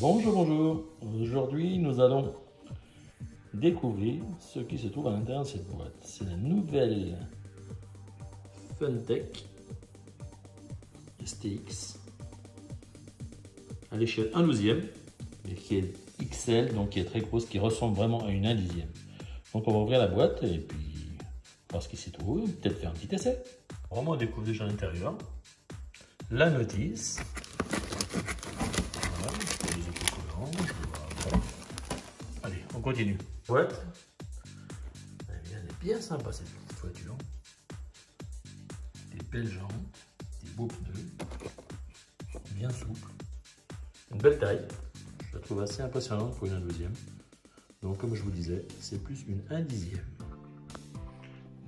Bonjour, bonjour. Aujourd'hui, nous allons découvrir ce qui se trouve à l'intérieur de cette boîte. C'est la nouvelle Funtech STX à l'échelle 1/12e, mais qui est XL, donc qui est très grosse, qui ressemble vraiment à une 1/10e. Donc on va ouvrir la boîte et puis voir ce qui s'y trouve, peut-être faire un petit essai. Vraiment, on découvre déjà l'intérieur. La notice. Allez, on continue. Boîte. Elle est bien sympa cette petite voiture. Des belles jantes, des beaux pneus, bien souple. Une belle taille. Je la trouve assez impressionnante pour une 1/12e. Donc comme je vous disais, c'est plus une 1/10e.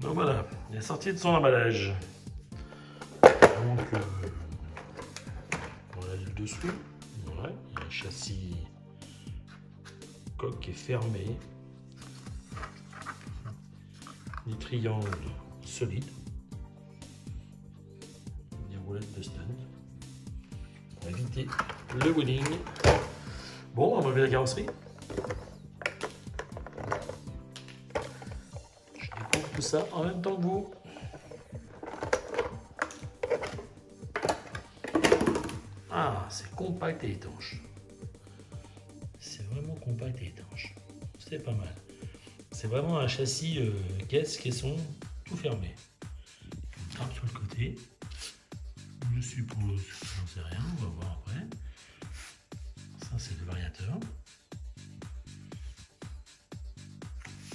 Donc voilà, elle est sortie de son emballage. Donc voilà le dessous. Voilà, il y a un châssis coque qui est fermé. Des triangles solides. Des roulettes de stand. Pour éviter le wheeling. Bon, on va ouvrir la carrosserie. Je découvre tout ça en même temps que vous. Ah, c'est compact et étanche. C'est vraiment compact et étanche. C'est pas mal. C'est vraiment un châssis caisson tout fermé. Une trappe sur le côté. Je suppose, j'en sais rien, on va voir après. Ça, c'est le variateur.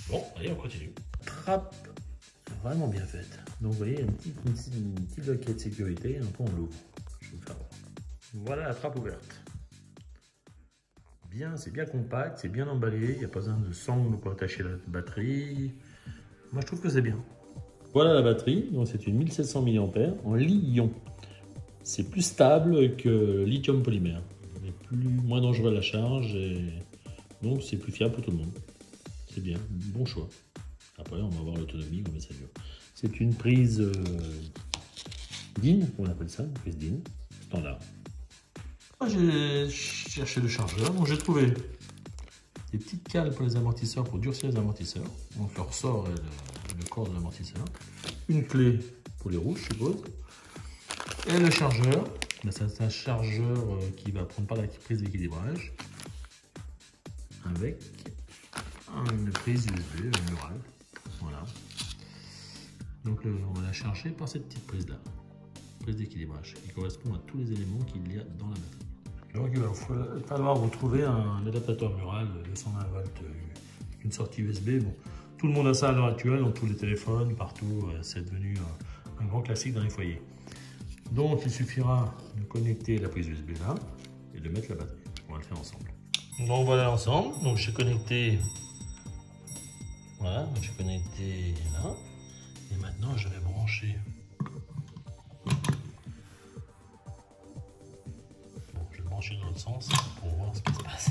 Bon, allez, on continue. Trappe vraiment bien faite. Donc, vous voyez, une petite loquette de sécurité. Après, on l'ouvre. Je vais vous faire voir. Voilà la trappe ouverte. Bien, c'est bien compact, c'est bien emballé. Il n'y a pas besoin de sangle pour attacher la batterie. Moi, je trouve que c'est bien. Voilà la batterie. Donc, c'est une 1700 mAh en lithium. C'est plus stable que le lithium polymère. Moins dangereux à la charge et donc c'est plus fiable pour tout le monde. C'est bien, bon choix. Après, on va voir l'autonomie, combien ça dure. C'est une prise DIN, on appelle ça, une prise DIN, standard. J'ai cherché le chargeur, donc j'ai trouvé des petites cales pour les amortisseurs, pour durcir les amortisseurs. Donc le ressort et le corps de l'amortisseur. Une clé pour les roues, je suppose. Et le chargeur, c'est un chargeur qui va prendre par la prise d'équilibrage avec une prise USB murale. Voilà. Donc on va la charger par cette petite prise là, prise d'équilibrage, qui correspond à tous les éléments qu'il y a dans la batterie. Donc il va falloir retrouver un adaptateur mural de 120 volts, une sortie USB. Bon, tout le monde a ça à l'heure actuelle, dans tous les téléphones, partout. C'est devenu un grand classique dans les foyers. Donc il suffira de connecter la prise USB là et de mettre la batterie. On va le faire ensemble. Donc voilà ensemble. Donc j'ai connecté. Voilà, j'ai connecté là. Et maintenant je vais brancher. Bon, je vais brancher dans l'autre sens pour voir ce qui se passe.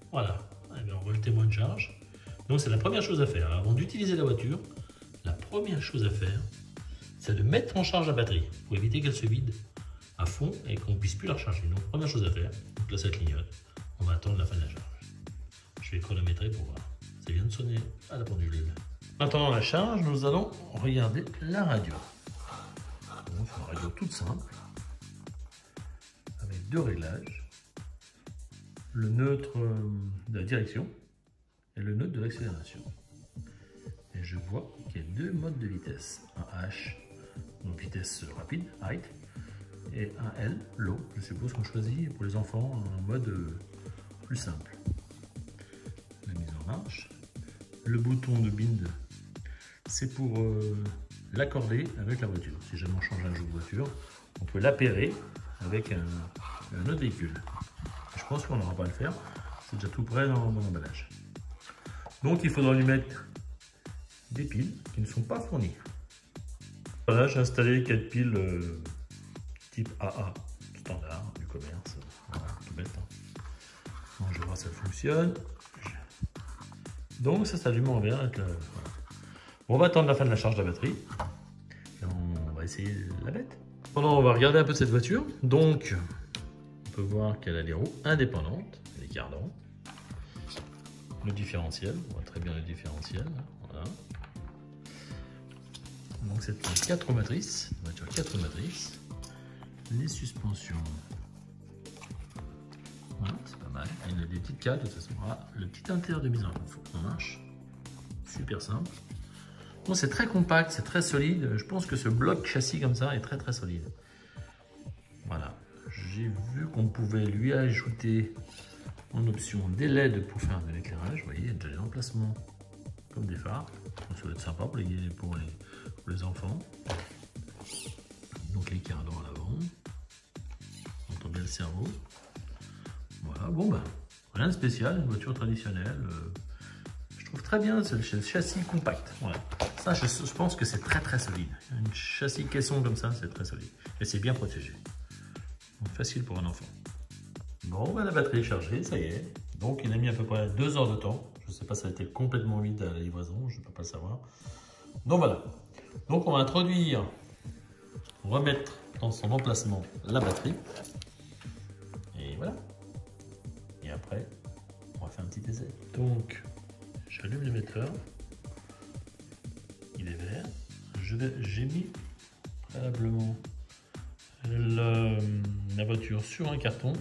Voilà. Et bien, on voit le témoin de charge. Donc c'est la première chose à faire. Avant d'utiliser la voiture, la première chose à faire, c'est de mettre en charge la batterie pour éviter qu'elle se vide à fond et qu'on ne puisse plus la recharger. Donc, première chose à faire, donc là ça clignote, on va attendre la fin de la charge. Je vais chronométrer pour voir. Ça vient de sonner à la pendule. En attendant la charge, nous allons regarder la radio. Donc, une radio toute simple, avec deux réglages. Le neutre de la direction et le neutre de l'accélération. Et je vois qu'il y a deux modes de vitesse, un H, donc vitesse rapide, height, et un L, low. Je suppose qu'on choisit pour les enfants un mode plus simple. La mise en marche. Le bouton de bind, c'est pour l'accorder avec la voiture. Si jamais on change un jeu de voiture, on peut l'appairer avec un autre véhicule. Je pense qu'on n'aura pas à le faire. C'est déjà tout prêt dans mon emballage. Donc il faudra lui mettre des piles qui ne sont pas fournies. Voilà, j'ai installé 4 piles type AA, standard du commerce. Voilà, tout bête. Hein. Donc, je vais voir si ça fonctionne. Donc ça s'allume en vert. Voilà. Bon, on va attendre la fin de la charge de la batterie. Et on va essayer la bête. Pendant, on va regarder un peu cette voiture. Donc, On peut voir qu'elle a des roues indépendantes, les cardans. Le différentiel, on voit très bien le différentiel. Voilà. Donc c'est une 4 roues motrices, une voiture 4 roues motrices. Les suspensions. Voilà, c'est pas mal. Il y a des petites cales de toute façon. Voilà, le petit intérieur de mise en confort en marche. Super simple. Bon, c'est très compact, c'est très solide. Je pense que ce bloc châssis comme ça est très très solide. Voilà. J'ai vu qu'on pouvait lui ajouter en option des LED pour faire de l'éclairage. Vous voyez, il y a déjà des emplacements comme des phares. Donc, ça va être sympa pour les enfants. Donc les cardans à l'avant. On entend bien le cerveau. Voilà, bon bah, rien de spécial, une voiture traditionnelle. Je trouve très bien ce châssis compact. Voilà. Ça, je pense que c'est très très solide. Un châssis caisson comme ça, c'est très solide. Et c'est bien protégé. Donc, facile pour un enfant. Bon, bah, la batterie est chargée, ça y est. Donc il a mis à peu près 2 heures de temps. Je ne sais pas si ça a été complètement vide à la livraison, je ne peux pas le savoir. Donc voilà. Donc on va introduire, remettre dans son emplacement la batterie. Et voilà. Et après, on va faire un petit essai. Donc, j'allume l'émetteur. Il est vert. J'ai mis préalablement la voiture sur un carton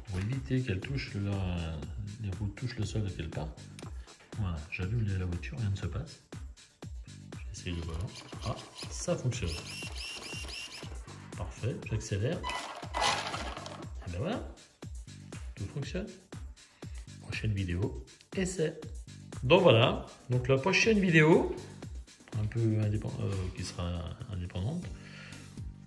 pour éviter qu'elle touche les roues touchent le sol et qu'elle parte. Voilà, j'allume la voiture, rien ne se passe. J'essaye le volant. Ah, ça fonctionne. Parfait, j'accélère. Et ben voilà, tout fonctionne. Prochaine vidéo, essai. Donc voilà, donc la prochaine vidéo, un peu qui sera indépendante,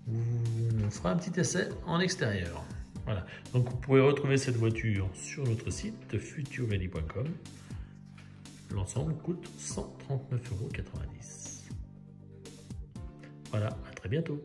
on fera un petit essai en extérieur. Voilà, donc vous pouvez retrouver cette voiture sur notre site futurready.com. L'ensemble coûte 139,90 €. Voilà, à très bientôt.